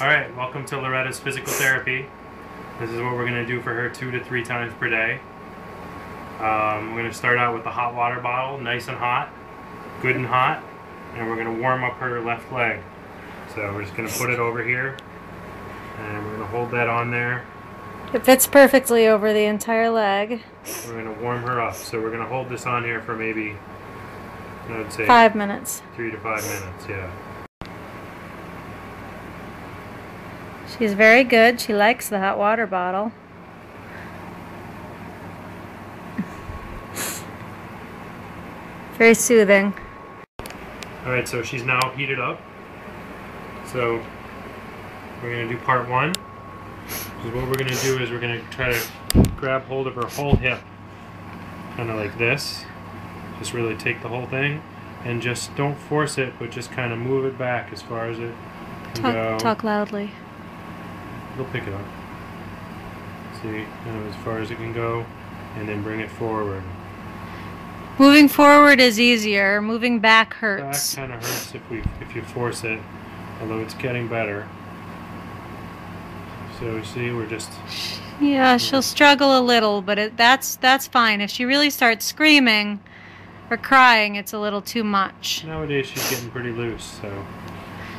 Alright, welcome to Loretta's physical therapy. This is what we're going to do for her 2 to 3 times per day. We're going to start out with the hot water bottle, nice and hot, good and hot, and we're going to warm up her left leg. So we're just going to put it over here, and we're going to hold that on there. It fits perfectly over the entire leg. We're going to warm her up. So we're going to hold this on here for maybe, I would say, 5 minutes. 3 to 5 minutes, yeah. She's very good. She likes the hot water bottle. Very soothing. Alright, so she's now heated up. So we're going to do part 1. So what we're going to do is we're going to try to grab hold of her whole hip. Kind of like this. Just really take the whole thing. And just don't force it, but just kind of move it back as far as it can go. Talk loudly. It'll pick it up. See, as far as it can go, and then bring it forward. Moving forward is easier. Moving back hurts. Back kind of hurts if you force it, although it's getting better. So see, we're just. Yeah, she'll struggle a little, but that's fine. If she really starts screaming or crying, it's a little too much. Nowadays, she's getting pretty loose, so.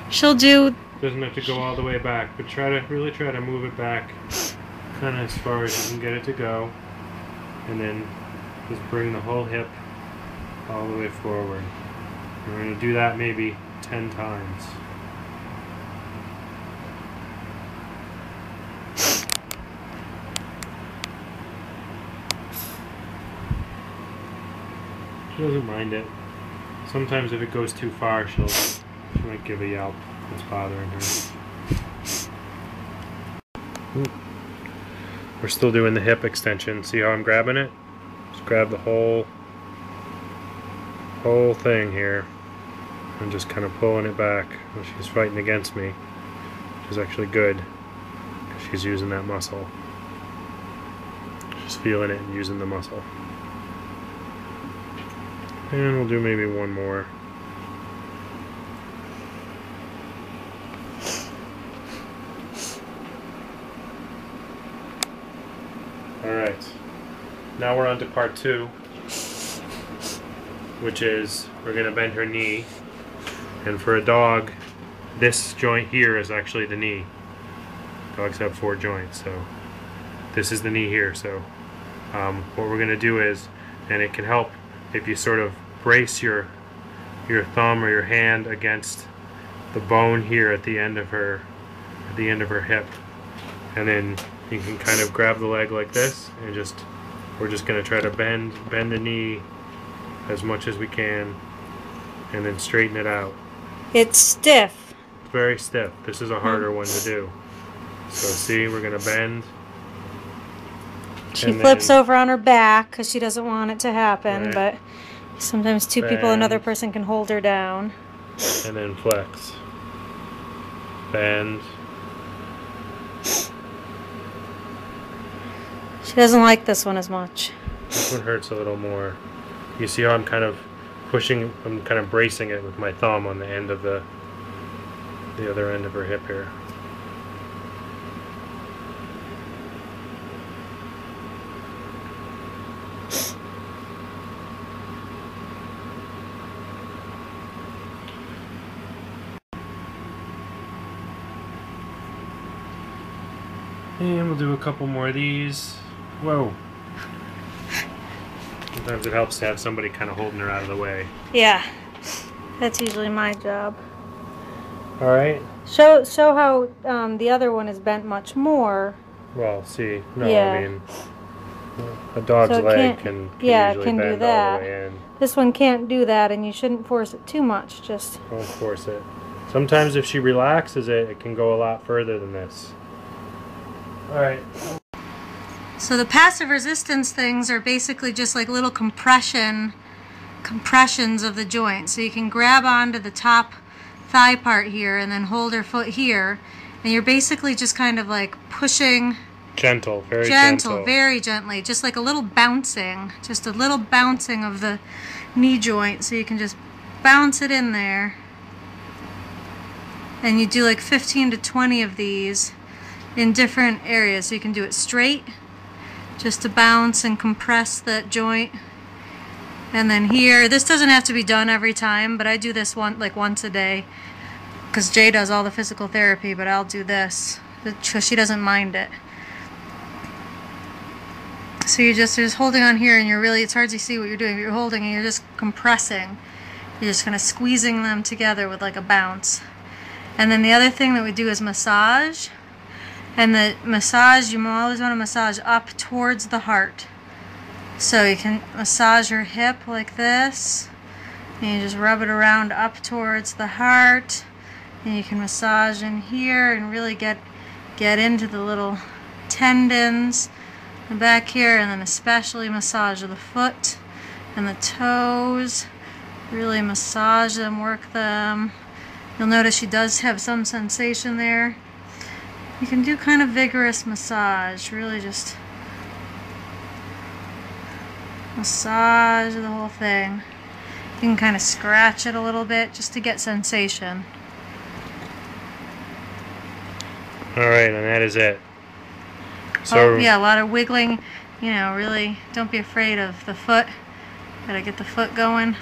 She'll do. Doesn't have to go all the way back, but really try to move it back kind of as far as you can get it to go, and then just bring the whole hip all the way forward. We're going to do that maybe 10 times. She doesn't mind it. Sometimes if it goes too far, she might give a yelp. It's bothering her. We're still doing the hip extension. See how I'm grabbing it? Just grab the whole thing here and just kind of pulling it back when she's fighting against me, which is actually good because she's using that muscle. She's feeling it and using the muscle. And we'll do maybe one more. Alright, now we're on to part 2, which is we're going to bend her knee, and for a dog, this joint here is actually the knee. Dogs have 4 joints, so this is the knee here. So what we're going to do is, and it can help if you sort of brace your thumb or your hand against the bone here at the end of her hip, and then you can kind of grab the leg like this, and we're just going to try to bend the knee as much as we can, and then straighten it out. It's stiff. It's very stiff. This is a harder one to do. So see, we're going to bend. She flips over on her back because she doesn't want it to happen, right. But sometimes two people, another person can hold her down. And then flex. Bend. She doesn't like this one as much. This one hurts a little more. You see how I'm kind of pushing, I'm kind of bracing it with my thumb on the end of the other end of her hip here. And we'll do a couple more of these. Whoa. Sometimes it helps to have somebody kind of holding her out of the way. Yeah, that's usually my job. Alright. Show how the other one is bent much more. Well, see, no, yeah. I mean, a dog's leg can usually bend do that. all the way in. This one can't do that, and you shouldn't force it too much. Just don't force it. Sometimes if she relaxes it, it can go a lot further than this. Alright. So the passive resistance things are basically just like little compressions of the joint. So you can grab onto the top thigh part here and then hold her foot here, and you're basically just kind of like pushing. Gentle, very gentle. Very gently, just like a little bouncing of the knee joint. So you can just bounce it in there. And you do like 15 to 20 of these in different areas. So you can do it straight, just to bounce and compress that joint. And then here, this doesn't have to be done every time, but I do this once a day, because Jay does all the physical therapy, but I'll do this because she doesn't mind it. So you're just holding on here, and it's hard to see what you're doing, but you're holding and you're just compressing. You're just kind of squeezing them together with like a bounce. And then the other thing that we do is massage. And the massage, you always want to massage up towards the heart. So you can massage your hip like this, and you just rub it around up towards the heart. And you can massage in here and really get into the little tendons back here, and then especially massage the foot and the toes. Really massage them, work them. You'll notice she does have some sensation there. You can do kind of vigorous massage, really just massage the whole thing. You can kind of scratch it a little bit just to get sensation. Alright, and that is it. So yeah, a lot of wiggling, really don't be afraid of the foot. Gotta get the foot going.